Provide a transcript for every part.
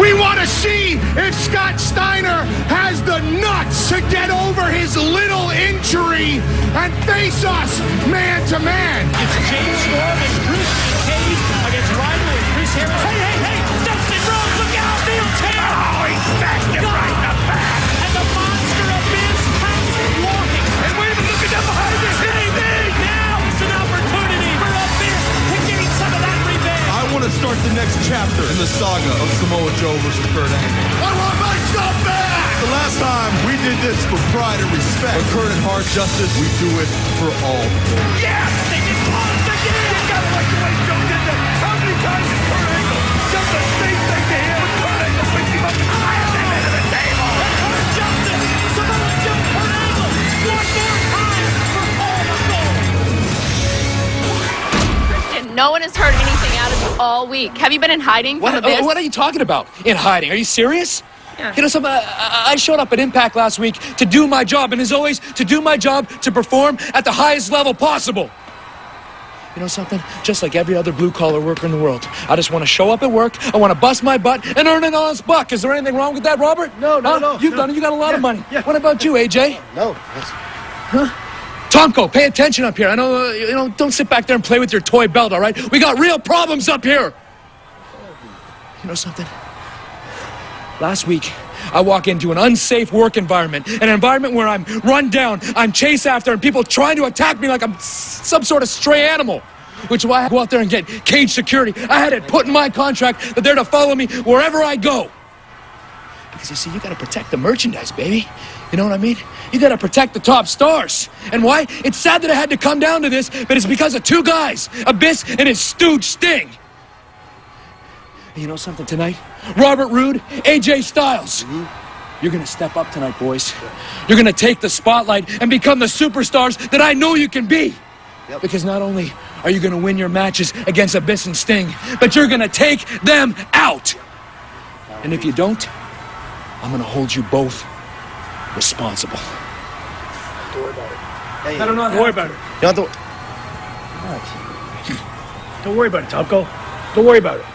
We want to see if Scott Steiner has the nuts to get over his little injury and face us man to man. It's James Storm and Christian Cage against Ryder and Chris Harris. Hey, Dustin Rhodes, look out, Neil Taylor. Oh, he smacked him right in the back. And the monster Abyss comes walking. And wait a minute, look at that behind this. Now it's an opportunity for Abyss to gain some of that revenge. I want to start the next chapter in the saga of Samoa Joe versus Kurt Angle. I want my stuff back. The last time we did this for pride and respect. For Kurt and Hard Justice, we do it for all. Yes, they just lost again. You gotta like the way Joe did that. How many times did Kurt Angle does the same thing to him? Kurt Angle picks him up high at the end of the table. Hard Justice, Samoa Joe, Kurt Angle, one more time for all the gold. No one has heard anything out of you all week. Have you been in hiding from Abyss? What are you talking about? In hiding? Are you serious? Yeah. You know, I showed up at Impact last week to do my job, and as always, to do my job to perform at the highest level possible. You know something? Just like every other blue-collar worker in the world, I just want to show up at work, I want to bust my butt, and earn an honest buck. Is there anything wrong with that, Robert? No. You've done it. You got a lot of money. Yeah. What about you, AJ? No. Tomko, pay attention up here. I know, don't sit back there and play with your toy belt, all right? We got real problems up here. You know something? Last week, I walk into an unsafe work environment, an environment where I'm run down, I'm chased after, and people trying to attack me like I'm some sort of stray animal. Which is why I had to go out there and get cage security. I had it put in my contract that they're to follow me wherever I go. Because you see, you gotta protect the merchandise, baby. You know what I mean? You gotta protect the top stars. And why? It's sad that it had to come down to this, but it's because of two guys, Abyss and his stooge Sting. And you know something tonight? Robert Roode, AJ Styles. You're gonna step up tonight, boys. You're gonna take the spotlight and become the superstars that I know you can be. Yep. Because not only are you gonna win your matches against Abyss and Sting, but you're gonna take them out. And if you don't, I'm gonna hold you both responsible. Don't worry about it. Hey, Don't worry about it. you don't have to... Don't worry about it, Tomko. Don't worry about it.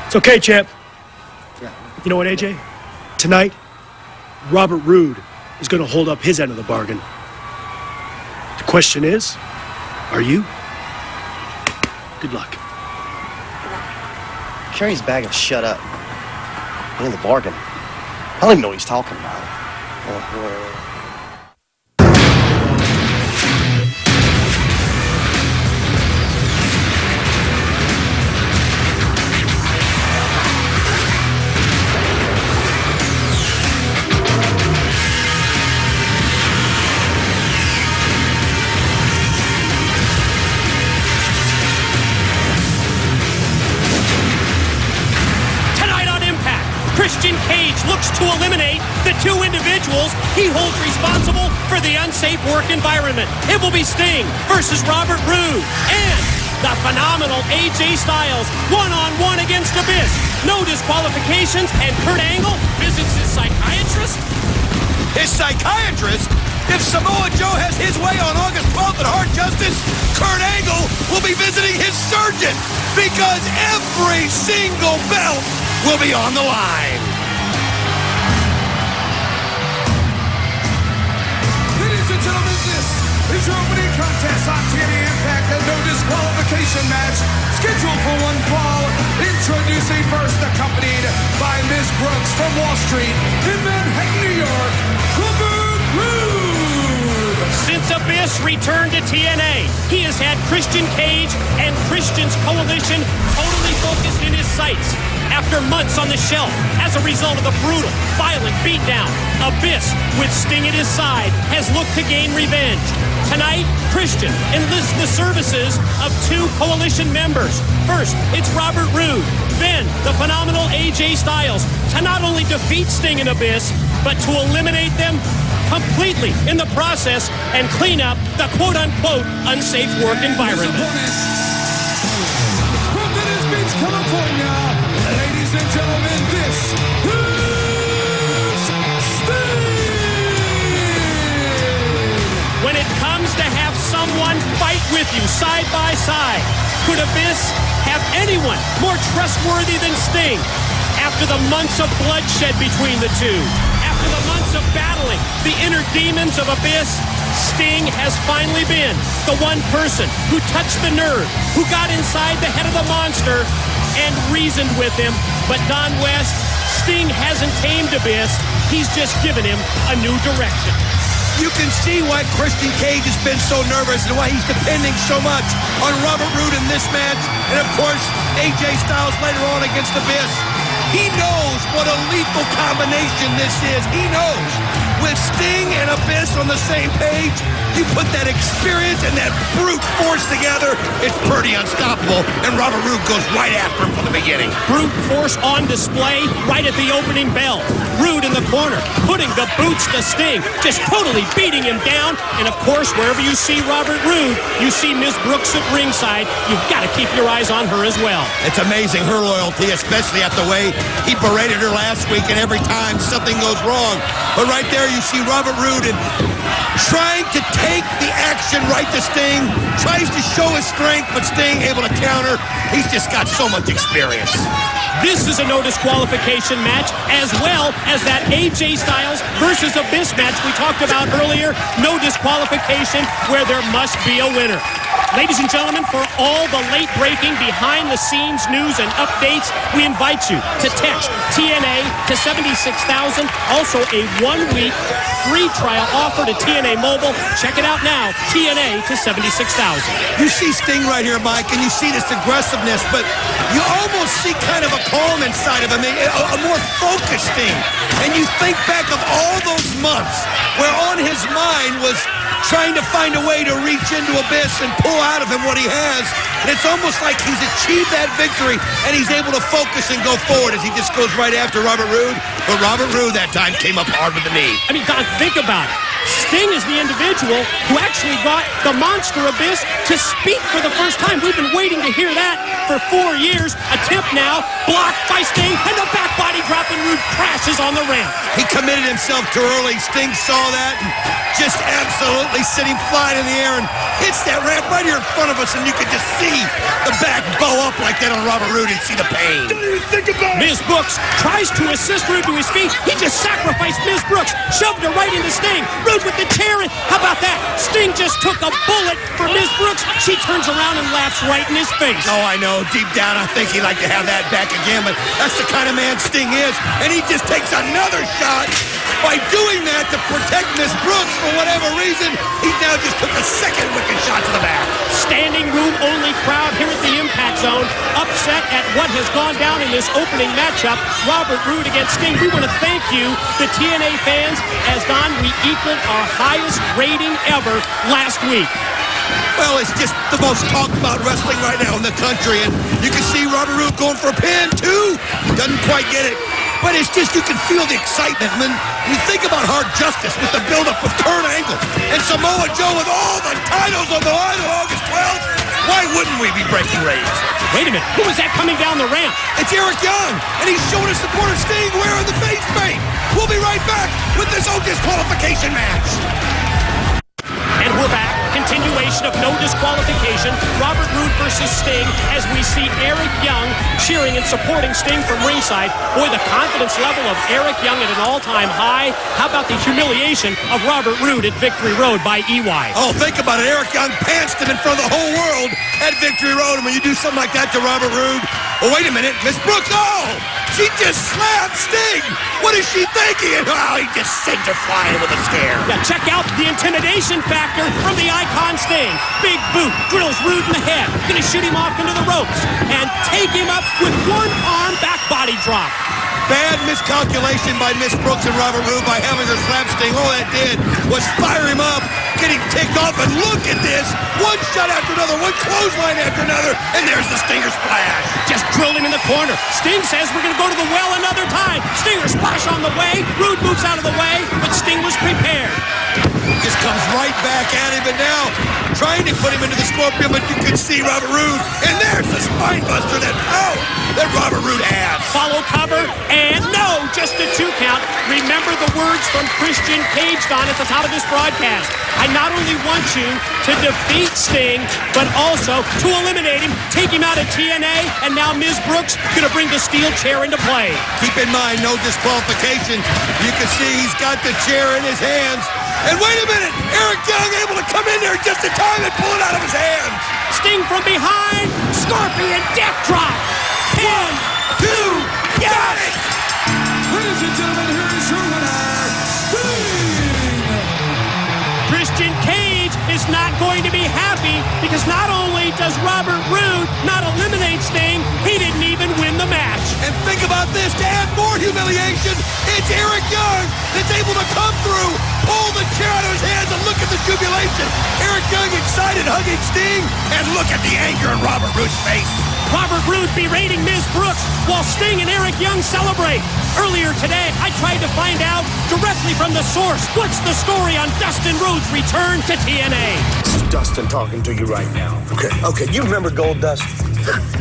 It's okay, champ. Yeah. You know what, AJ? Tonight, Robert Roode is going to hold up his end of the bargain. The question is, are you? Good luck. Carrie's bag and shut up. In the bargain. I don't even know what he's talking about. Tonight on Impact, Christian Cage looks to eliminate the two individuals he holds responsible for the unsafe work environment. It will be Sting versus Robert Roode and the phenomenal AJ Styles one-on-one against Abyss. No disqualifications, and Kurt Angle visits his psychiatrist. His psychiatrist? If Samoa Joe has his way on August 12th at Hard Justice, Kurt Angle will be visiting his surgeon because every single belt will be on the line. Ladies and gentlemen, this is your opening contest on TNA Impact, a no disqualification match scheduled for one fall. Introducing first, accompanied by Miss Brooks from Wall Street in Manhattan, New York, Robert Roode. Since Abyss returned to TNA, he has had Christian Cage and Christian's coalition totally focused in his sights. After months on the shelf, as a result of the brutal, violent beatdown, Abyss, with Sting at his side, has looked to gain revenge. Tonight, Christian enlists the services of two coalition members. First, it's Robert Roode, then the phenomenal AJ Styles, to not only defeat Sting and Abyss, but to eliminate them completely in the process and clean up the quote-unquote unsafe work environment. From Venice Beach, California, ladies and gentlemen, this is Sting! When it comes to have someone fight with you side by side, could Abyss have anyone more trustworthy than Sting? After the months of bloodshed between the two, after the months of battling the inner demons of Abyss, Sting has finally been the one person who touched the nerve, who got inside the head of the monster and reasoned with him. But Don West, Sting hasn't tamed Abyss. He's just given him a new direction. You can see why Christian Cage has been so nervous and why he's depending so much on Robert Roode in this match. And of course, AJ Styles later on against Abyss. He knows what a lethal combination this is. He knows. With Sting and Abyss on the same page, you put that experience and that brute force together, it's pretty unstoppable. And Robert Roode goes right after him from the beginning. Brute force on display right at the opening bell. Roode in the corner, putting the boots to Sting, just totally beating him down. And of course, wherever you see Robert Roode, you see Ms. Brooks at ringside. You've got to keep your eyes on her as well. It's amazing, her loyalty, especially after the way he berated her last week, and every time something goes wrong. But right there, you see Robert Roode and trying to take the action right to Sting, tries to show his strength, but Sting able to counter. He's just got so much experience. This is a no disqualification match, as well as that AJ Styles versus Abyss match we talked about earlier. No disqualification where there must be a winner. Ladies and gentlemen, for all the late-breaking, behind-the-scenes news and updates, we invite you to text TNA to 76,000. Also, a one-week free trial offer to TNA Mobile. Check it out now, TNA to 76,000. You see Sting right here, Mike, and you see this aggressiveness, but you almost see kind of a calm inside of him, a more focused Sting. And you think back of all those months where on his mind was trying to find a way to reach into Abyss and pull out of him what he has. And it's almost like he's achieved that victory and he's able to focus and go forward as he just goes right after Robert Roode. But Robert Roode that time came up hard with the knee. I mean, Don, think about it. Sting is the individual who actually got the monster Abyss to speak for the first time. We've been waiting to hear that for 4 years. Attempt now, blocked by Sting, and the back body drop, and Roode crashes on the ramp. He committed himself too early. Sting saw that and just absolutely sitting flying in the air and hits that ramp right here in front of us, and you can just see the back bow up like that on Robert Roode and see the pain. Don't even think about it. Ms. Brooks tries to assist Roode to his feet. He just sacrificed Ms. Brooks, shoved her right into Sting. Roode with the chair, and how about that? Sting just took a bullet for Ms. Brooks. She turns around and laughs right in his face. Oh, I know. Deep down, I think he'd like to have that back again, but that's the kind of man Sting is, and he just takes another shot. By doing that to protect Ms. Brooks for whatever reason, he now just took a second wicked shot to the back. Standing room only crowd here at the Impact Zone, upset at what has gone down in this opening matchup. Robert Roode against Sting. We want to thank you, the TNA fans, as Don, we equaled our highest rating ever last week. Well, it's just the most talked about wrestling right now in the country, and you can see Robert Roode going for a pin, too. Doesn't quite get it. But it's just, you can feel the excitement. When you think about Hard Justice with the buildup of Kurt Angle and Samoa Joe with all the titles on the line on August 12th, why wouldn't we be breaking records? Wait a minute, who is that coming down the ramp? It's Eric Young, and he's showing his support of Sting wearing the face paint. We'll be right back with this no disqualification match. And we're back. Continuation of no disqualification. Robert Roode versus Sting as we see Eric Young cheering and supporting Sting from ringside. Boy, the confidence level of Eric Young at an all-time high. How about the humiliation of Robert Roode at Victory Road by EY? Oh, think about it. Eric Young pantsed him in front of the whole world at Victory Road. And when you do something like that to Robert Roode, oh, wait a minute. Miss Brooks, oh, she just slapped Sting. What is she thinking? Oh, he just sent her flying with a scare. Now check out the intimidation factor from the icon Sting. Big boot, drills Roode in the head. Gonna shoot him off into the ropes and take him up with one arm back body drop. Bad miscalculation by Miss Brooks and Robert Roode by having her slap Sting. All that did was fire him up, getting ticked off, and look at this. One shot after another, one clothesline after another, and there's the Stinger splash. Just drilled him in the corner. Sting says we're going to go to the well another time. Stinger splash on the way. Roode moves out of the way, but Sting was prepared. Just comes right back at him, and now trying to put him into the Scorpion, but you can see Robert Roode, and there's the spine buster, that power that Robert Roode has. Follow cover, and no just a 2 count. Remember the words from Christian Cage, Don, at the top of this broadcast. I not only want you to defeat Sting, but also to eliminate him, take him out of TNA, and now Ms. Brooks going to bring the steel chair into play. Keep in mind, no disqualification. You can see he's got the chair in his hands. And wait a minute, Eric Young able to come in there just in time and pull it out of his hands. Sting from behind, Scorpion death drop. 1, 2, got it! Ladies and gentlemen, here is your winner, Sting! Christian Cage is not going to be happy because not only does Robert Roode not eliminate Sting, he didn't even win the match. And think about this, to add more humiliation, it's Eric Young that's able to come through, pull the chair out of his hands, and look at the jubilation. Eric Young excited, hugging Sting, and look at the anger in Robert Roode's face. Robert Roode berating Ms. Brooks while Sting and Eric Young celebrate. Earlier today, I tried to find out directly from the source what's the story on Dustin Rhodes' return to TNA. This is Dustin talking to you right now. Okay, you remember Goldust?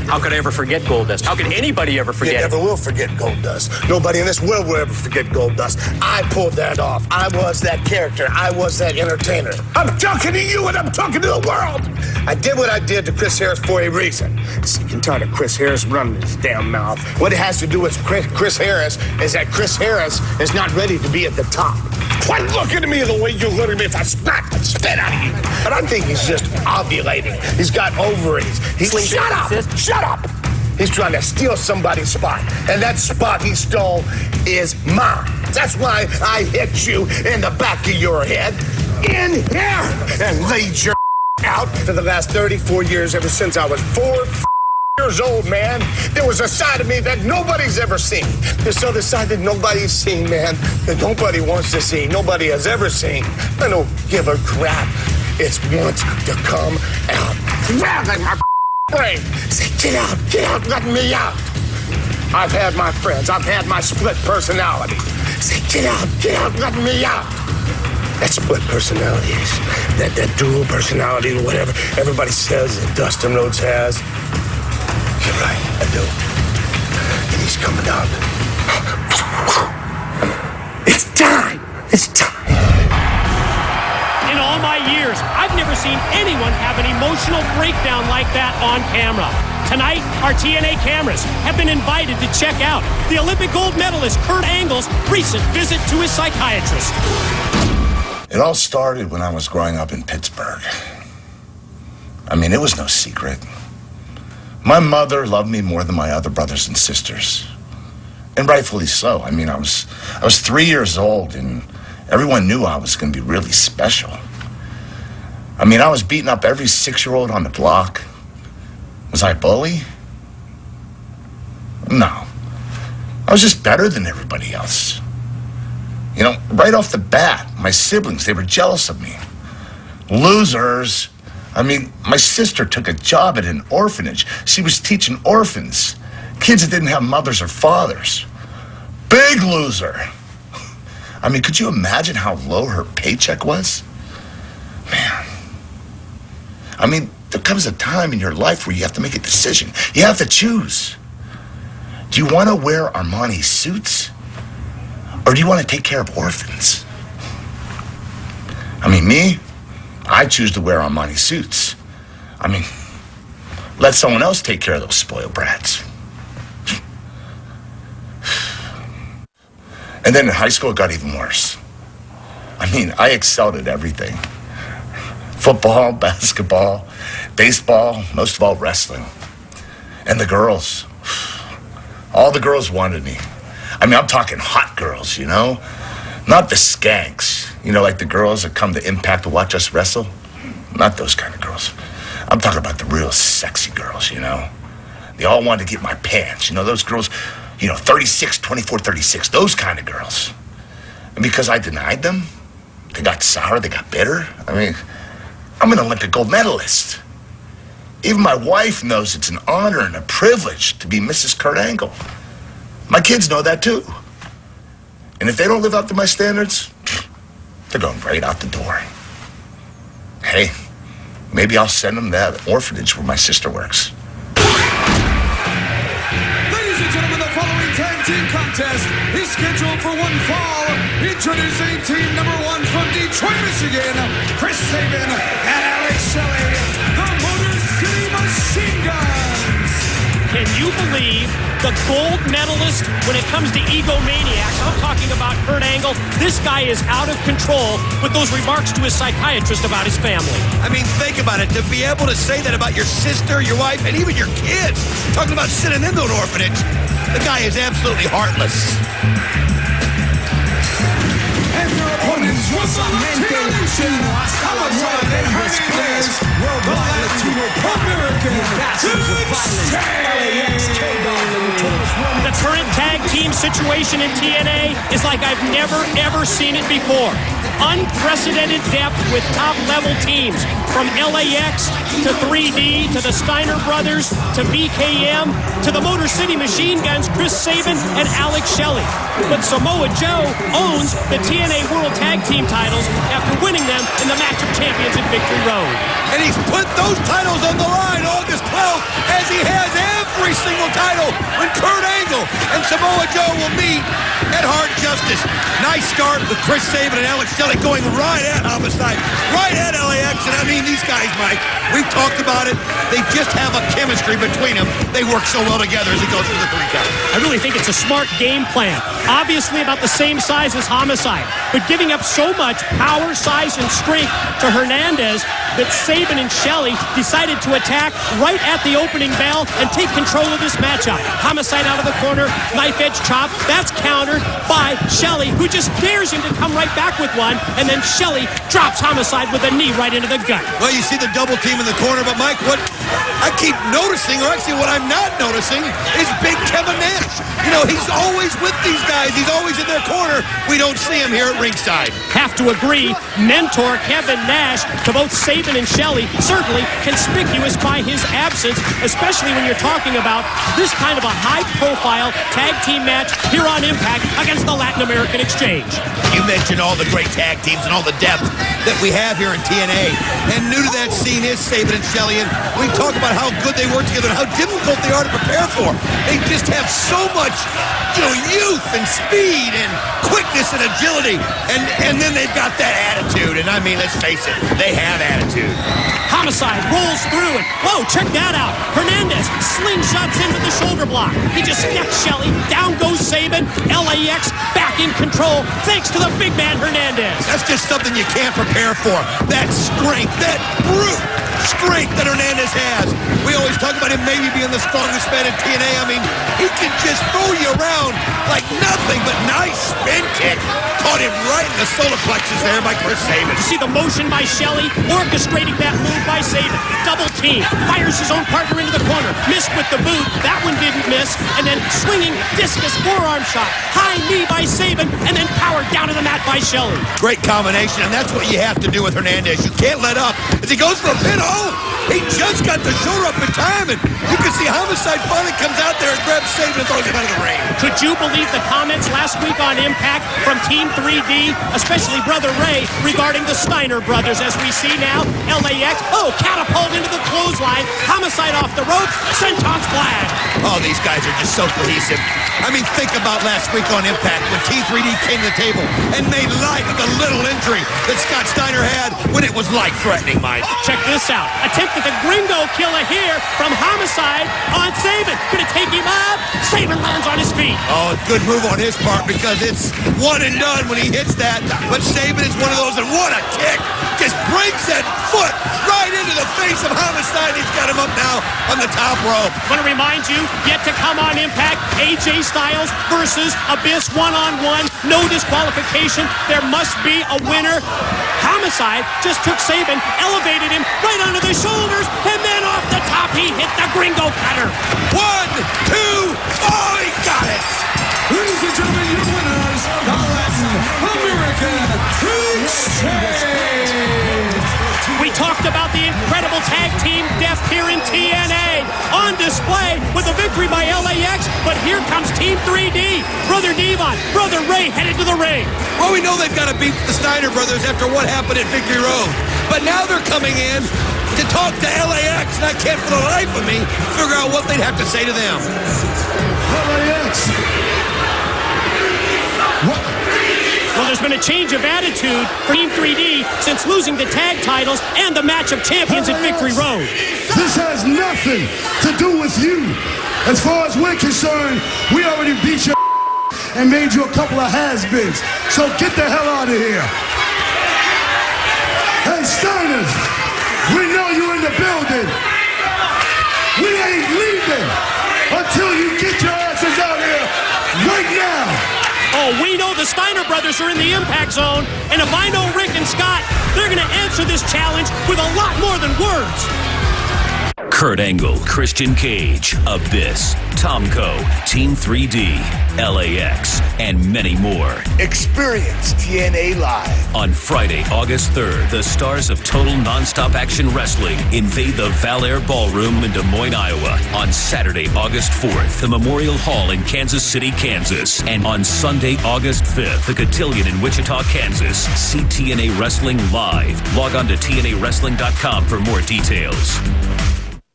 How could I ever forget Goldust? How could anybody ever forget You it? never will forget Goldust. Nobody in this world will ever forget Goldust. I pulled that off. I was that character. I was that entertainer. I'm talking to you and I'm talking to the world. I did what I did to Chris Harris for a reason. Sick and tired of Chris Harris running his damn mouth. What it has to do with Chris Harris is that Chris Harris is not ready to be at the top. Why look at me the way you look at me if I smack and spit out of you? But I think he's just ovulating. He's got ovaries. Shut up! Shut up! He's trying to steal somebody's spot. And that spot he stole is mine. That's why I hit you in the back of your head, in here, and laid your out for the last 34 years, ever since I was 4 years old, man. There was a side of me that nobody's ever seen. This other side that nobody's seen, man, that nobody wants to see, nobody has ever seen. I don't give a crap. It's wants to come out. Grab like my brain. Say, get out, let me out. I've had my friends. I've had my split personality. Say, get out, let me out. That split personality, that dual personality, or whatever everybody says that Dustin Rhodes has. You're right, I do. And he's coming out. It's time. It's time. In all my years, I've never seen anyone have an emotional breakdown like that on camera. Tonight, our TNA cameras have been invited to check out the Olympic gold medalist Kurt Angle's recent visit to his psychiatrist. It all started when I was growing up in Pittsburgh. I mean, it was no secret. My mother loved me more than my other brothers and sisters. And rightfully so. I mean, I was 3 years old, and everyone knew I was going to be really special. I mean, I was beating up every 6-year-old on the block. Was I a bully? No. I was just better than everybody else. You know, right off the bat, my siblings, they were jealous of me. Losers. I mean, my sister took a job at an orphanage. She was teaching orphans, kids that didn't have mothers or fathers. Big loser. I mean, could you imagine how low her paycheck was? Man. I mean, there comes a time in your life where you have to make a decision. You have to choose. Do you want to wear Armani suits? Or do you want to take care of orphans? I mean, me, I choose to wear Armani suits. I mean, let someone else take care of those spoiled brats. And then in high school, it got even worse. I mean, I excelled at everything. Football, basketball, baseball, most of all wrestling. And the girls, all the girls wanted me. I mean, I'm talking hot girls, you know? Not the skanks, you know, like the girls that come to Impact to watch us wrestle. Not those kind of girls. I'm talking about the real sexy girls, you know? They all wanted to get my pants, you know, those girls, you know, 36, 24, 36, those kind of girls. And because I denied them, they got sour, they got bitter. I mean, I'm an Olympic gold medalist. Even my wife knows it's an honor and a privilege to be Mrs. Kurt Angle. My kids know that too. And if they don't live up to my standards, they're going right out the door. Hey, maybe I'll send them to that orphanage where my sister works. Ladies and gentlemen, the following tag team contest is scheduled Introducing team number 1 from Detroit, Michigan, Chris Sabin and Alex Shelley, the Motor City Machine Guns. Can you believe the gold medalist when it comes to egomaniacs? I'm talking about Kurt Angle. This guy is out of control with those remarks to his psychiatrist about his family. I mean, think about it. To be able to say that about your sister, your wife, and even your kids. Talking about sending them to an orphanage. The guy is absolutely heartless. And your opponents from the Latino Nation, Homicide and Hernandez, the Latin American The current tag team situation in TNA is like I've never, ever seen it before. Unprecedented depth with top-level teams, from LAX to 3D to the Steiner Brothers to BKM to the Motor City Machine Guns, Chris Sabin and Alex Shelley. But Samoa Joe owns the TNA World Tag Team titles after winning them in the Match of Champions at Victory Road. And he's put those titles on the line August 12th, as he has every single title when Kurt Angle and Samoa Joe will meet at Hard Justice. Nice start with Chris Sabin and Alex Shelley going right at Homicide, right at LAX. And I mean, these guys, Mike, we've talked about it. They just have a chemistry between them. They work so well together as it goes through the 3 count. I really think it's a smart game plan. Obviously about the same size as Homicide, but giving up so much power, size, and strength to Hernandez that Sabin and Shelley decided to attack right at the opening bell and take control of this matchup. Homicide out of the corner, knife edge chop. That's countered by Shelley, who just dares him to come right back with one, and then Shelley drops Homicide with a knee right into the gut. Well, you see the double team in the corner, but Mike, what I keep noticing, or actually what I'm not noticing, is big Kevin Nash. You know, he's always with these guys. He's always in their corner. We don't see him here at ringside. Have to agree, mentor Kevin Nash to both Sabin and Shelley, certainly conspicuous by his absence, especially when you're talking about this kind of a high-profile tag team match here on Impact against the Latin American Exchange. You mentioned all the great tag teams and all the depth that we have here in TNA. And new to that scene is Sabin and Shelley. And we talk about how good they work together and how difficult they are to prepare for. They just have so much, youth and speed and quickness and agility. And then they've got that attitude. And I mean, let's face it, they have attitude. Homicide rolls through and, whoa, check that out. Hernandez slingshots into the shoulder block. He just steps Shelley. Down goes Sabin. LAX back in control thanks to the big man Hernandez. That's just something you can't prepare for. That strength, that brute strength that Hernandez has. We always talk about him maybe being the strongest man in TNA. I mean, he can just throw you around like nothing but nice spin kick. Caught him right in the solar plexus there by Chris Sabin. You see the motion by Shelley, orchestrating that move by Sabin. Double team, fires his own partner into the corner. Missed with the boot, that one didn't miss. And then swinging discus forearm shot. High knee by Sabin, and then powered down to the mat by Shelley. Great combination, and that's what you have to do with Hernandez. You can't let up. As he goes for a pin, he just got the shoulder up in time, and you can see Homicide finally comes out there and grabs Sabin and throws him out of the ring. Could you believe the comments last week on Impact from Team 3D, especially Brother Ray, regarding the Steiner brothers? As we see now, LAX, catapult into the clothesline, Homicide off the ropes, senton splash. Oh, these guys are just so cohesive. I mean, think about last week on Impact when T3D came to the table and made light of the little injury that Scott Steiner had when it was life-threatening, Mike. Check this out. Attempted the Gringo killer here from Homicide on Sabin. Gonna take him up. Sabin lands on his feet. Oh, good move on his part because it's one and done when he hits that. But Sabin is one of those, and what a kick. Just breaks that foot right into the face of Homicide. He's got him up now on the top rope. Want to remind you, yet to come on Impact, AJ Styles versus Abyss one-on-one. No disqualification. There must be a winner. Homicide just took Sabin, elevated him right onto the shoulders, and then off the top he hit the Gringo cutter. 1, 2, he got it. Ladies and gentlemen, your winners, the Latin American Exchange. We talked about the incredible tag team depth here in TNA on display with a victory by LAX, but here comes Team 3D. Brother Devon, Brother Ray headed to the ring. Well, we know they've got to beat the Steiner brothers after what happened at Victory Road, but now they're coming in to talk to LAX, and I can't for the life of me figure out what they'd have to say to them. LAX. Well, there's been been a change of attitude for Team 3D since losing the tag titles and the match of champions at Victory Road. This has nothing to do with you. As far as we're concerned, we already beat your and made you a couple of has-beens. So get the hell out of here. Hey, Steiners, we know you're in the building. We ain't leaving until you get your asses out here right now. Oh, we know the Steiner brothers are in the impact zone, and if I know Rick and Scott, they're going to answer this challenge with a lot more than words. Kurt Angle, Christian Cage, Abyss, Tomko, Team 3D, LAX, and many more. Experience TNA Live. On Friday, August 3rd, the stars of Total Nonstop Action Wrestling invade the Valair Ballroom in Des Moines, Iowa. On Saturday, August 4th, the Memorial Hall in Kansas City, Kansas. And on Sunday, August 5th, the Cotillion in Wichita, Kansas. See TNA Wrestling live. Log on to TNAWrestling.com for more details.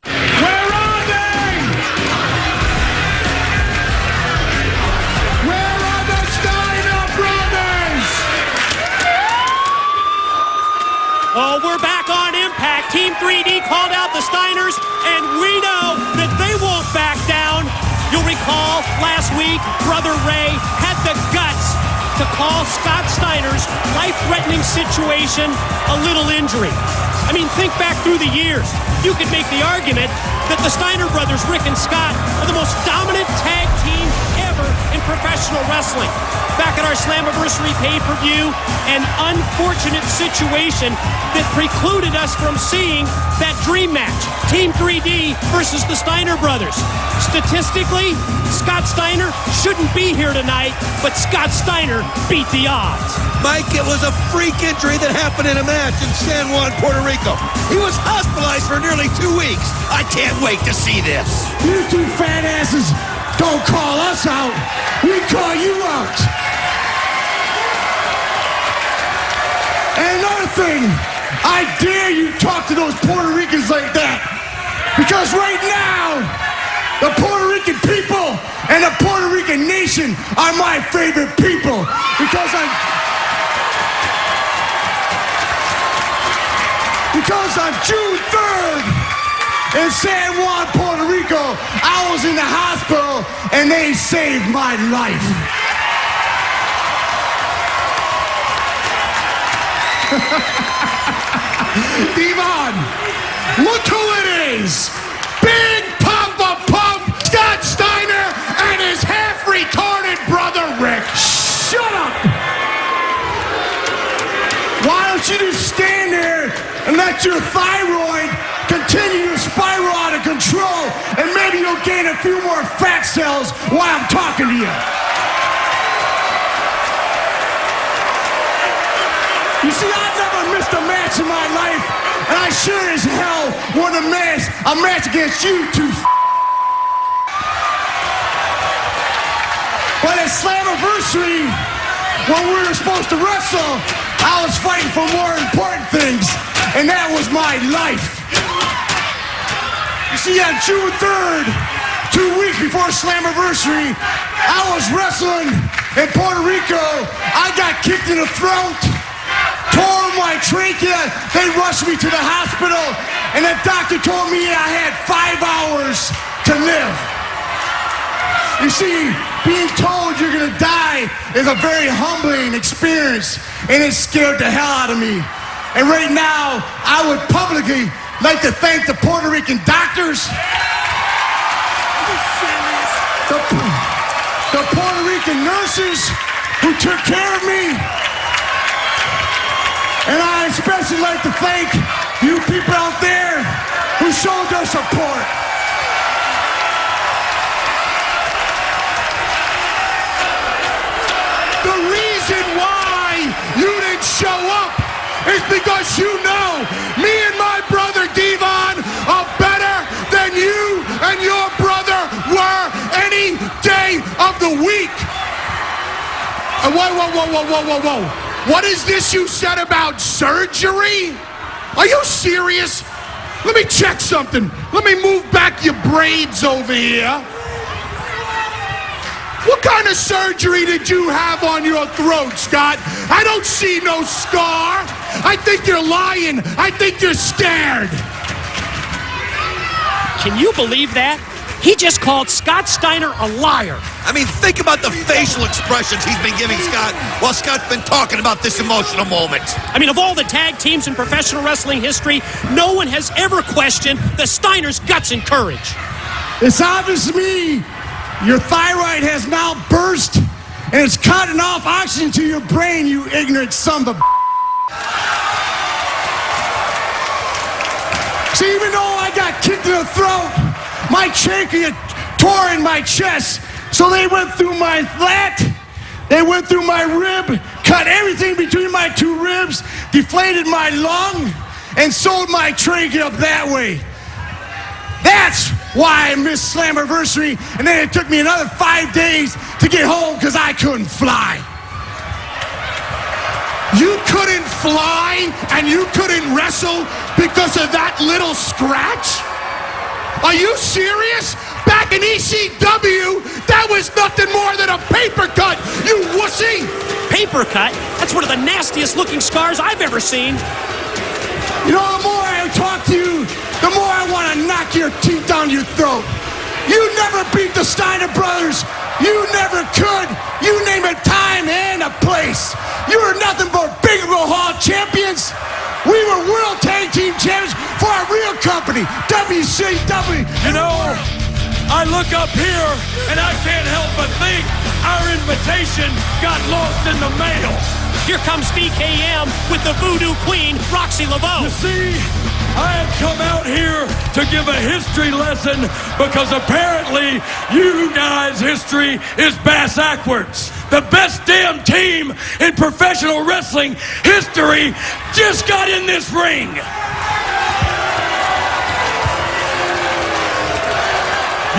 Where are they? Where are the Steiner brothers? Oh, we're back on Impact. Team 3D called out the Steiners, and we know that they won't back down. You'll recall last week, Brother Ray had the guts to call Scott Steiner's life-threatening situation a little injury. I mean, think back through the years. You could make the argument that the Steiner brothers, Rick and Scott, are the most dominant tag team ever in professional wrestling. Back at our Slammiversary pay-per-view, an unfortunate situation that precluded us from seeing that dream match, Team 3D versus the Steiner brothers. Statistically, Scott Steiner shouldn't be here tonight, but Scott Steiner beat the odds. Mike, it was a freak injury that happened in a match in San Juan, Puerto Rico. He was hospitalized for nearly 2 weeks. I can't wait to see this. You two fat asses don't call us out. We call you out. And another thing, I dare you talk to those Puerto Ricans like that. Because right now, the Puerto Rican people and the Puerto Rican nation are my favorite people. Because on June 3rd in San Juan, Puerto Rico, I was in the hospital and they saved my life. Devon, look who it is. Big Papa Pump, Scott Steiner, and his half-retarded brother Rick. Shut up! Why don't you just stand there and let your thyroid continue to spiral out of control, and maybe you'll gain a few more fat cells while I'm talking to you. You see, I've never missed a match in my life, and I sure as hell want a match against you two. But at Slammiversary, when we were supposed to wrestle, I was fighting for more important things, and that was my life. You see, on June 3rd, 2 weeks before Slammiversary, I was wrestling in Puerto Rico. I got kicked in the throat, tore my trachea. They rushed me to the hospital, and the doctor told me I had 5 hours to live. You see, being told you're gonna die is a very humbling experience, and it scared the hell out of me. And right now, I would publicly like to thank the Puerto Rican doctors, the Puerto Rican nurses who took care of me, and I especially like to thank you people out there who showed their support. The reason why you didn't show up is because you know me and my brother Devon are better than you and your brother were any day of the week. Whoa. What is this you said about surgery? Are you serious? Let me check something. Let me move back your braids over here. What kind of surgery did you have on your throat, Scott? I don't see no scar. I think you're lying. I think you're scared. Can you believe that? He just called Scott Steiner a liar. I mean, think about the facial expressions he's been giving Scott while Scott's been talking about this emotional moment. I mean, of all the tag teams in professional wrestling history, no one has ever questioned the Steiner's guts and courage. It's obvious to me your thyroid has now burst and it's cutting off oxygen to your brain, you ignorant son of a... See, even though I got kicked in the throat, my trachea tore in my chest, so they went through my lat, they went through my rib, cut everything between my two ribs, deflated my lung, and sewed my trachea up that way. That's why I missed Slammiversary, and then it took me another 5 days to get home because I couldn't fly. You couldn't fly and you couldn't wrestle because of that little scratch? Are you serious? Back in ECW, that was nothing more than a paper cut, you wussy! Paper cut? That's one of the nastiest looking scars I've ever seen. You know, the more I talk to you, the more I want to knock your teeth down your throat. You never beat the Steiner brothers. You never could. You name a time and a place. You were nothing but Bingo Hall champions. We were World Tag Team Champions for our real company, WCW. You know, I look up here and I can't help but think our invitation got lost in the mail. Here comes VKM with the Voodoo Queen, Roxy Laveau. You see, I have come out here to give a history lesson because apparently you guys' history is bass-ackwards. The best damn team in professional wrestling history just got in this ring.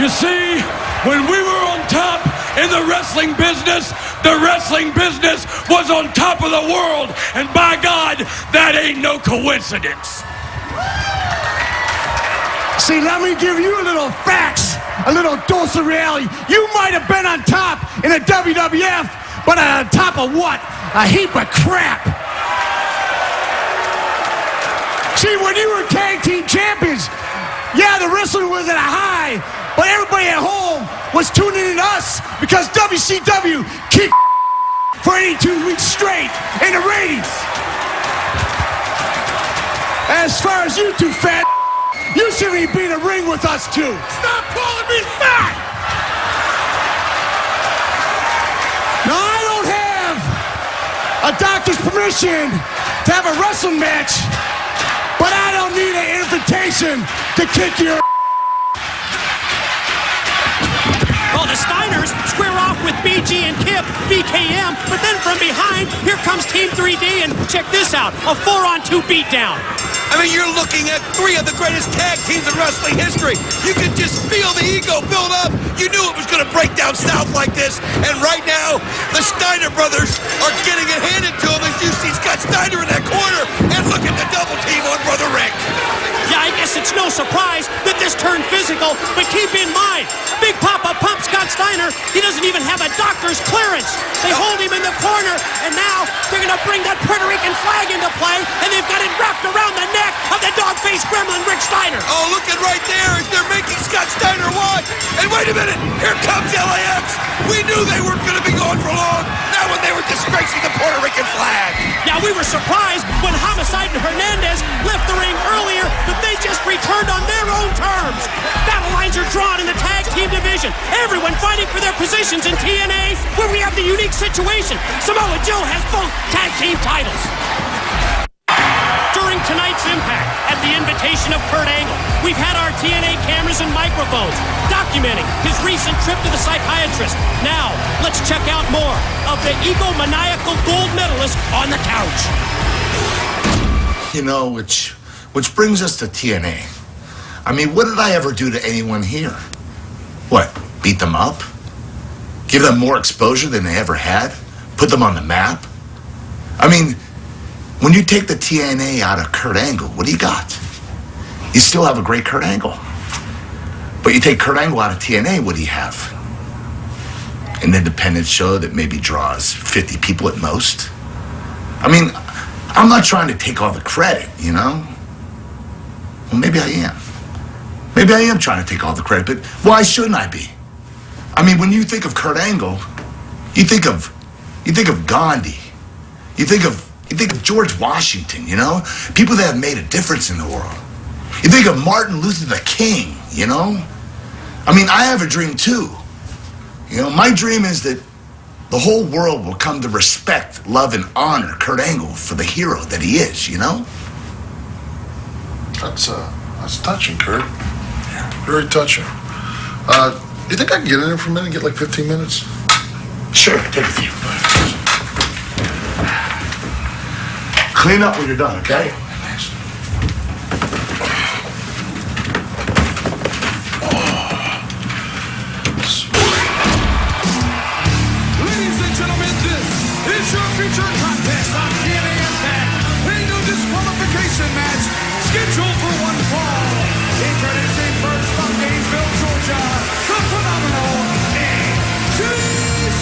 You see, when we were on top in the wrestling business was on top of the world, and by God, that ain't no coincidence. See, let me give you a little facts, a little dose of reality. You might have been on top in the WWF, but on top of what? A heap of crap. See, when you were tag team champions, yeah, the wrestling was at a high, but everybody at home was tuning in to us because WCW kicked for 82 weeks straight in the ratings. As far as you two fat, you shouldn't be in the ring with us too. Stop calling me fat! Now, I don't have a doctor's permission to have a wrestling match, but I don't need an invitation to kick your... Well, the Steiners square off with BG and Kip, VKM, but then from behind, here comes Team 3D, and check this out, a 4-on-2 beatdown. I mean, you're looking at three of the greatest tag teams in wrestling history. You could just feel the ego build up. You knew it was going to break down south like this. And right now, the Steiner brothers are getting it handed to them as you see Scott Steiner in that corner. And look at the double team on Brother Rick. Yeah, I guess it's no surprise that this turned physical, but keep in mind, Big Papa Pump Scott Steiner, he doesn't even have a doctor's clearance. They hold him in the corner, and now they're going to bring that Puerto Rican flag into play, and they've got it wrapped around the neck of the dog-faced gremlin Rick Steiner. Oh, look at right there as they're making Scott Steiner watch. And wait a minute, here comes LAX. We knew they weren't going to be gone for long. Now when they were disgracing the Puerto Rican flag. Now, we were surprised when Homicide and Hernandez left the ring earlier, but they just returned on their own terms. Battle lines are drawn in the tag team division. Everyone fighting for their positions in TNA, where we have the unique situation. Samoa Joe has both tag team titles. During tonight's Impact, at the invitation of Kurt Angle, we've had our TNA cameras and microphones documenting his recent trip to the psychiatrist. Now, let's check out more of the egomaniacal gold medalist on the couch. You know, which brings us to TNA. I mean, what did I ever do to anyone here? What, beat them up? Give them more exposure than they ever had? Put them on the map? I mean, when you take the TNA out of Kurt Angle, what do you got? You still have a great Kurt Angle. But you take Kurt Angle out of TNA, what do you have? an independent show that maybe draws 50 people at most. I mean, I'm not trying to take all the credit, you know? Well, maybe I am. Maybe I am trying to take all the credit, but why shouldn't I be? I mean, when you think of Kurt Angle, you think of Gandhi. You think of George Washington, you know? People that have made a difference in the world. You think of Martin Luther the King, you know? I mean, I have a dream too. You know, my dream is that the whole world will come to respect, love, and honor Kurt Angle for the hero that he is, you know? That's touching, Kurt. Very touching. You think I can get in there for a minute and get like 15 minutes? Sure, take a few. Clean up when you're done, okay? Ladies and gentlemen, this is your featured contest on TNA Impact. A no disqualification match scheduled for one fall. Introducing first from Gainesville, Georgia, the phenomenal AJ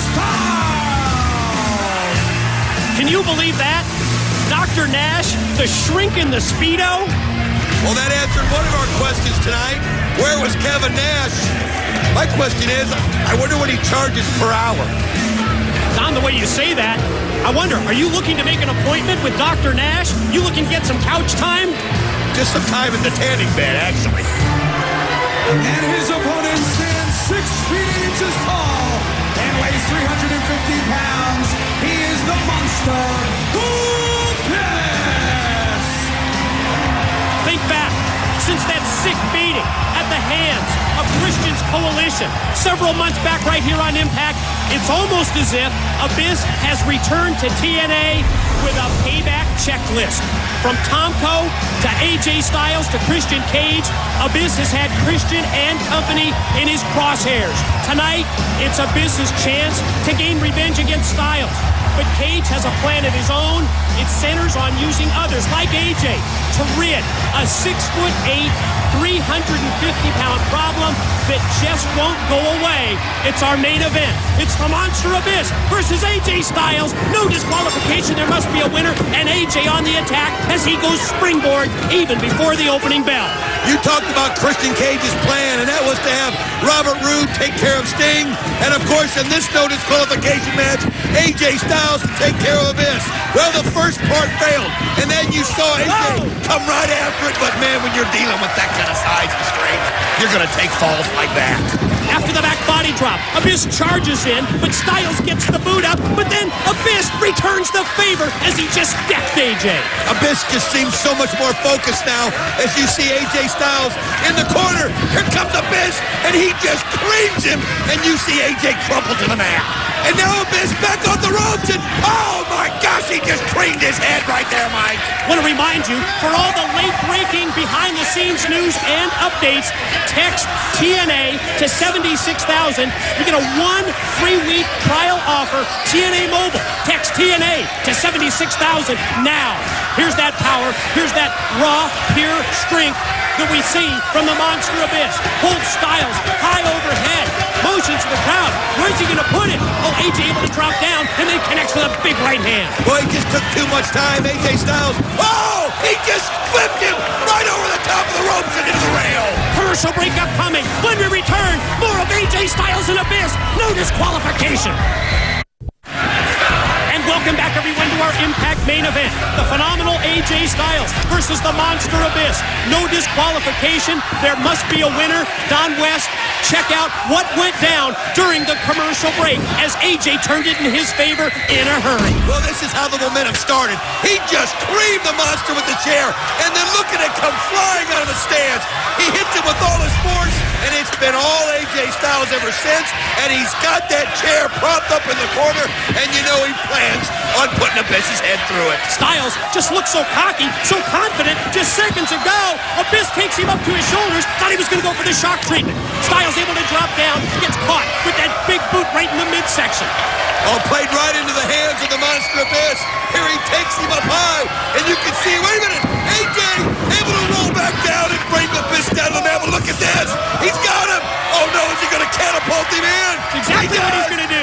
Styles. Can you believe that? Dr. Nash, the shrink in the Speedo? Well, that answered one of our questions tonight. Where was Kevin Nash? My question is, I wonder what he charges per hour. Don, the way you say that, I wonder, are you looking to make an appointment with Dr. Nash? You looking to get some couch time? Just some time in the tanning bed, actually. And his opponent stands 6 feet 8 inches tall and weighs 350 pounds. He is the monster, Abyss! Think back, since that sick beating at the hands of Christian's Coalition several months back right here on Impact, it's almost as if Abyss has returned to TNA with a payback checklist. From Tomko to AJ Styles to Christian Cage, Abyss has had Christian and company in his crosshairs. Tonight, it's Abyss's chance to gain revenge against Styles. But Cage has a plan of his own. It centers on using others like AJ to rid a 6'8", 350-pound problem that just won't go away. It's our main event. It's the Monster Abyss versus AJ Styles. No disqualification. There must be a winner. And AJ on the attack as he goes springboard even before the opening bell. You talked about Christian Cage's plan, and that was to have Robert Roode take care of Sting. And, of course, in this no disqualification match, AJ Styles to take care of Abyss. Well, the first part failed, and then you saw AJ come right after it. But, man, when you're dealing with that kind of size and strength, you're going to take falls like that. After the back body drop, Abyss charges in, but Styles gets the boot up, but then Abyss returns the favor as he just decked AJ. Abyss just seems so much more focused now as you see AJ Styles in the corner. Here comes Abyss, and he just creams him, and you see AJ crumple to the mat. And now Abyss back on the ropes, and oh my gosh, he just creamed his head right there, Mike. Want to remind you, for all the late-breaking, behind-the-scenes news and updates, text TNA to 76,000. You get a 1 free-week trial offer. TNA Mobile. Text TNA to 76,000 now. Here's that power. Here's that raw, pure strength that we see from the Monster Abyss. Holds Styles high overhead. Motions to the crowd. Where's he going to put it? Oh, AJ able to drop down and then connects with a big right hand. Boy, he just took too much time. AJ Styles. Oh, he just flipped him right over the top of the ropes and into the rail. Commercial break upcoming. When we return, more of AJ Styles and Abyss. No disqualification. Welcome back, everyone, to our Impact main event. The phenomenal AJ Styles versus the Monster Abyss. No disqualification. There must be a winner. Don West, check out what went down during the commercial break as AJ turned it in his favor in a hurry. Well, this is how the momentum started. He just creamed the Monster with the chair, and then look at it come flying out of the stands. He hits him with all his force, and it's been all AJ Styles ever since, and he's got that chair propped up in the corner, and you know he plans on putting Abyss's head through it. Styles just looks so cocky, so confident. Just seconds ago, Abyss takes him up to his shoulders, thought he was going to go for the shock treatment. Styles able to drop down, gets caught with that big boot right in the midsection. All played right into the hands of the Monster Abyss. Here he takes him up high, and you can see, wait a minute, AJ able to roll back down and bring Abyss down to the mat. Look at this. He's got him. Oh no, is he going to catapult him in? That's exactly what he's going to do.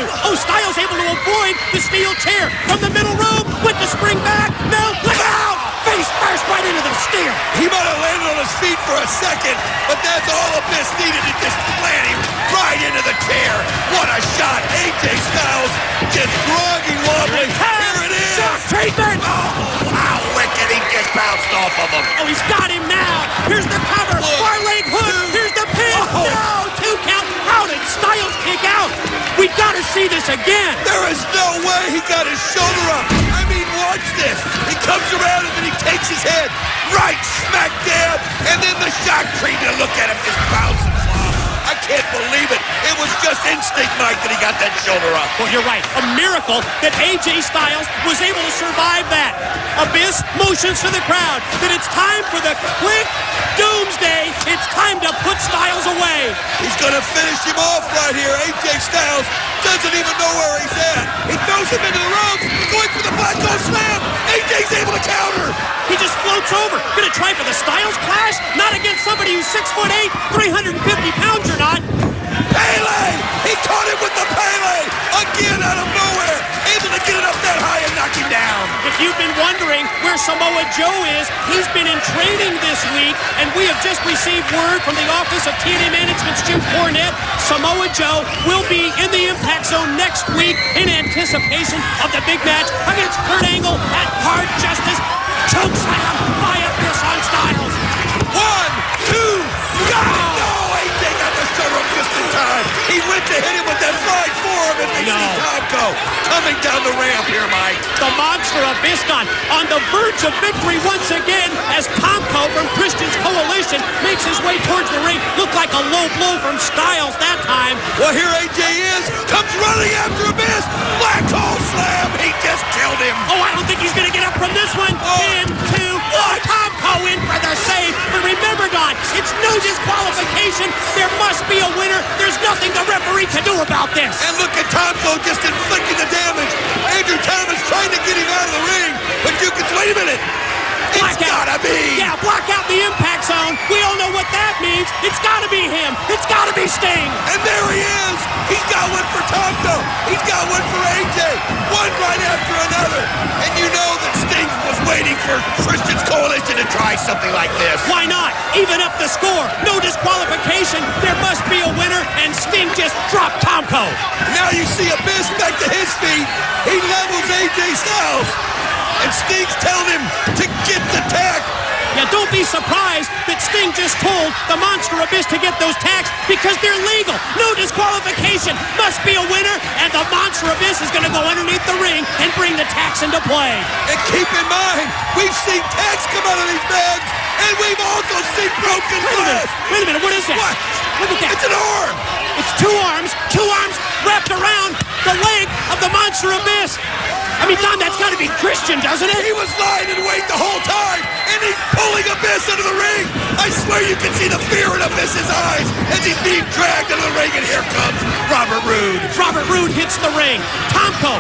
avoid the steel chair. From the middle rope, went to spring back. No, look out! Face first right into the steel. He might have landed on his feet for a second, but that's all Abyss needed to just plant him right into the chair. What a shot. AJ Styles just groggy wobbling. Here it is. Shock treatment. Oh, how wicked. He just bounced off of him. Oh, he's got him now. Here's the cover. Far leg hook. Here's the pin. Oh. No, 2 count. How did Styles kick out? We got to see this again. There is no way he got his shoulder up. I mean, watch this. He comes around and then he takes his head right smack down, and then the shock treatment. Look at him just bouncing off. I can't believe it. It was just instinct, Mike, that he got that shoulder up. Well, you're right. A miracle that AJ Styles was able to survive that. Abyss motions to the crowd that it's time for the quick doomsday. It's time to put Styles away. He's going to finish him off right here. AJ Styles doesn't even know where he's at. He throws him into the ropes, going for the Black Hole Slam. AJ's able to counter. He just floats over. Gonna try for the Styles Clash? Not against somebody who's 6'8", 350 pounds or not. Pele! He caught him with the Pele! Again out of nowhere! Able to get it up that high and knock him down. If you've been wondering where Samoa Joe is, he's been in training this week, and we have just received word from the office of TNA Management's Jim Cornette. Samoa Joe will be in the Impact Zone next week in anticipation of the big match against Kurt Angle at Hard Justice. Choke slam by Abyss on Styles. 1, 2, go! No, AJ got the shoulder up just in time. He went to hit him with that fried forearm as we see Tomko coming down the ramp here, Mike. The monster Abyssdon on the verge of victory once again as Tomko from Christian's Coalition makes his way towards the ring. Looked like a low blow from Styles that time. Well, here AJ is. Comes running after Abyss. Black Hole Slam. He just killed him. Oh, I don't think he's going to get up from this one. Pin, 2, 1. Tomko in for the save. But remember, Don, it's no disqualification. There must be a winner. There's nothing the referee can do about this. And look at Tomko just inflicting the damage. Andrew Thomas trying to get him out of the ring. But you can, wait a minute. It's gotta be. Yeah, block out the Impact Zone. We all know what that means. It's gotta be him. It's gotta be Sting. And there he is. He's got one for Tomko. He's got one for AJ. One right after another. And you know that Sting was waiting for Christian's Coalition to try something like this. Why not? Even up the score. No disqualification. There must be a winner. And Sting just dropped Tomko. Now you see Abyss back to his feet. He levels AJ Styles. And Sting's telling him to get the tag. Yeah, don't be surprised that Sting just told the Monster Abyss to get those tags because they're legal. No disqualification. Must be a winner. And the Monster Abyss is going to go underneath the ring and bring the tags into play. And keep in mind, we've seen tags come out of these bags. And we've also seen broken glass. Wait a minute. What is that? What? Look at that. It's an arm. It's 2 arms. 2 arms wrapped around the leg of the Monster Abyss. I mean, Don, that's got to be Christian, doesn't it? He was lying in wait the whole time, and he's pulling Abyss into the ring. I swear you can see the fear in Abyss's eyes as he's being dragged into the ring, and here comes Robert Roode. Robert Roode hits the ring. Tomko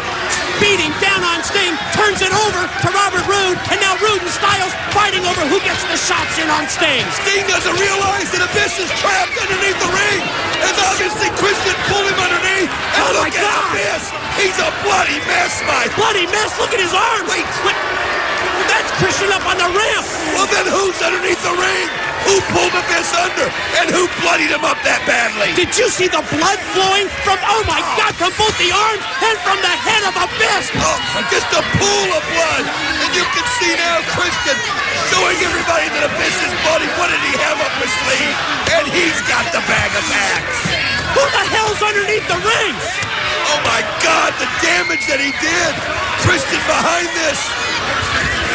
beating down on Sting, turns it over to Robert Roode, and now Roode and Styles fighting over who gets the shots in on Sting. Sting doesn't realize that Abyss is trapped underneath the ring, as obviously Christian pulled him underneath, and look at Abyss. He's a bloody mess, Mike. Bloody mess? Look at his arm. Wait. That's Christian up on the ramp. Well, then who's underneath the ring? Who pulled Abyss under? And who bloodied him up that badly? Did you see the blood flowing from, oh my God, from both the arms and from the head of Abyss? Oh, just a pool of blood. And you can see now Christian showing everybody that Abyss is bloody. What did he have up his sleeve? And he's got the bag of tacks. Who the hell's underneath the ring? Oh my God, the damage that he did. Christian behind this.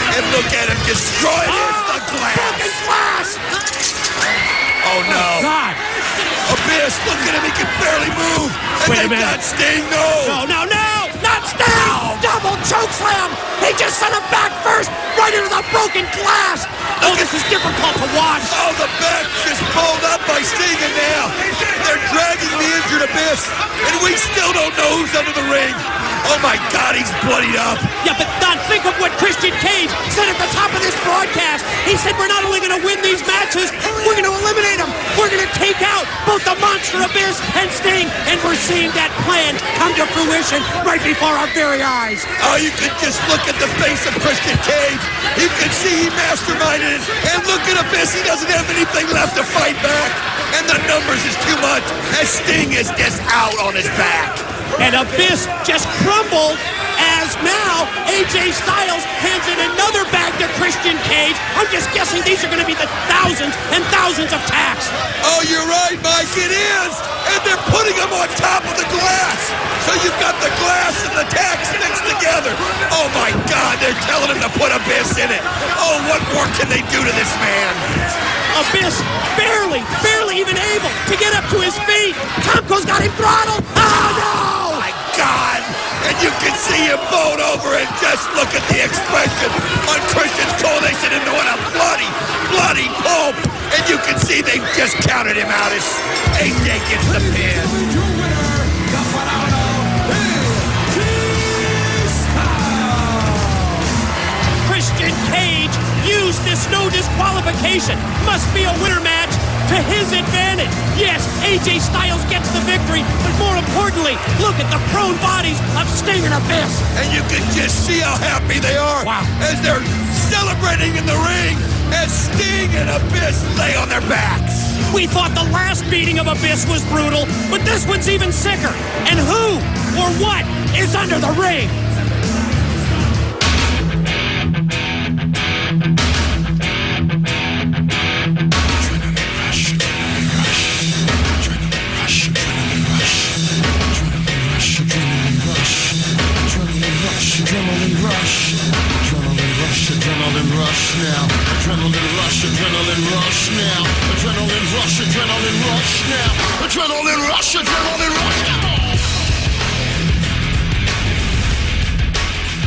And look at him destroying the glass. Broken glass. Oh no. Oh God. Abyss, look at him, he can barely move. And Wait a they minute. got Sting, no. No, not Sting. No. Double choke slam. He just sent him back first, right into the broken glass. Oh, this is difficult to watch. Oh, the back just pulled up by Sting, and now they're dragging the injured Abyss, and we still don't know who's under the ring. Oh my God, he's bloodied up. Yeah, but Don, think of what Christian Cage said at the top of this broadcast. He said we're not only going to win these matches, we're going to eliminate them. We're going to take out both the Monster Abyss and Sting, and we're seeing that plan come to fruition right before our very eyes. Oh, you could just look at the face of Christian Cage. You could see he masterminded it. And look at Abyss, he doesn't have anything left to fight back. And the numbers is too much, as Sting is just out on his back. And Abyss just crumbled as now AJ Styles hands in another bag to Christian Cage. I'm just guessing these are going to be the thousands and thousands of tacks. Oh, you're right, Mike, it is. And they're putting them on top of the glass. So you've got the glass and the tacks mixed together. Oh my God, they're telling him to put Abyss in it. Oh, what more can they do to this man? Abyss barely even able to get up to his feet. Tomko's got him throttled. Oh no! My God! And you can see him bowed over and just look at the expression on Christian's Coalition and what a bloody pulp. And you can see they've just counted him out as AJ gets the pin. Christian Cage used this no disqualification. Must be a winner match to his advantage. Yes, AJ Styles gets the victory, but more importantly, look at the prone bodies of Sting and Abyss. And you can just see how happy they are as they're celebrating in the ring as Sting and Abyss lay on their backs. We thought the last beating of Abyss was brutal, but this one's even sicker. And who or what is under the ring? Adrenaline rush now. Adrenaline rush now. Adrenaline rush now. Adrenaline rush, adrenaline rush.